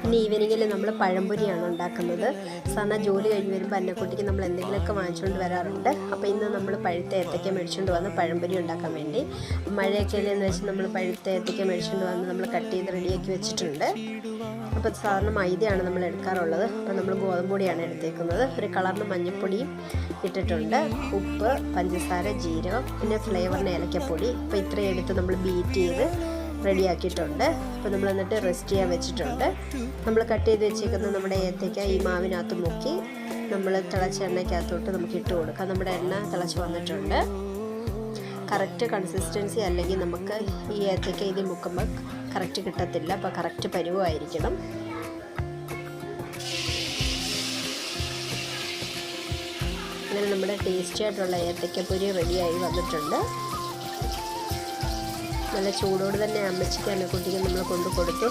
ഇനി ഈവനിങ്ങിൽ നമ്മൾ പഴംപൊരിയാണ് ഉണ്ടാക്കുന്നത്. സാധാരണ ജോലി കഴിഞ്ഞ് വരുമ്പോൾ അന്നക്കുട്ടിക്ക് നമ്മൾ എന്തെങ്കിലുമൊക്കെ വാങ്ങിച്ചുകൊണ്ട് വരാറുണ്ട്. അപ്പോൾ ഇന്ന് നമ്മൾ പഴുത്ത ഏത്തയ്ക്ക മേടിച്ചുകൊണ്ട് വന്ന് പഴംപൊരി ഉണ്ടാക്കാൻ വേണ്ടി, മഴയൊക്കെ അല്ലെന്ന് വെച്ച് നമ്മൾ പഴുത്ത ഏത്തയ്ക്ക മേടിച്ചുകൊണ്ട് വന്ന് നമ്മൾ കട്ട് ചെയ്ത് റെഡിയാക്കി വെച്ചിട്ടുണ്ട്. അപ്പോൾ സാധാരണ മൈദയാണ് നമ്മൾ എടുക്കാറുള്ളത്. അപ്പോൾ നമ്മൾ ഗോതമ്പ് പൊടിയാണ് എടുത്തേക്കുന്നത്. ഒരു കളറിന് മഞ്ഞൾപ്പൊടിയും ഇട്ടിട്ടുണ്ട്, ഉപ്പ്, പഞ്ചസാര, ജീരകം, പിന്നെ ഫ്ലേവറിന് ഏലക്കപ്പൊടി. അപ്പോൾ ഇത്രയും എടുത്ത് നമ്മൾ ബീറ്റ് ചെയ്ത് റെഡിയാക്കിയിട്ടുണ്ട്. അപ്പോൾ നമ്മൾ എന്നിട്ട് റെസ്റ്റ് ചെയ്യാൻ വെച്ചിട്ടുണ്ട്. നമ്മൾ കട്ട് ചെയ്ത് വെച്ചേക്കുന്ന നമ്മുടെ ഏത്തയ്ക്ക ഈ മാവിനകത്ത് മുക്കി നമ്മൾ തിളച്ച എണ്ണയ്ക്കകത്തോട്ട് നമുക്ക് ഇട്ട് കൊടുക്കാം. നമ്മുടെ എണ്ണ തിളച്ച് വന്നിട്ടുണ്ട്. കറക്റ്റ് കൺസിസ്റ്റൻസി അല്ലെങ്കിൽ നമുക്ക് ഈ ഏത്തയ്ക്ക ഇതിൽ മുക്കുമ്പോൾ കറക്റ്റ് കിട്ടത്തില്ല. അപ്പോൾ കറക്റ്റ് പരുവമായിരിക്കണം. അങ്ങനെ നമ്മുടെ ടേസ്റ്റി ആയിട്ടുള്ള ഏത്തയ്ക്കപ്പൊരി റെഡിയായി വന്നിട്ടുണ്ട്. നല്ല ചൂടോട് തന്നെ അമ്മച്ചിക്ക് അന്നക്കുട്ടിക്ക് നമ്മൾ കൊണ്ടു കൊടുത്തു.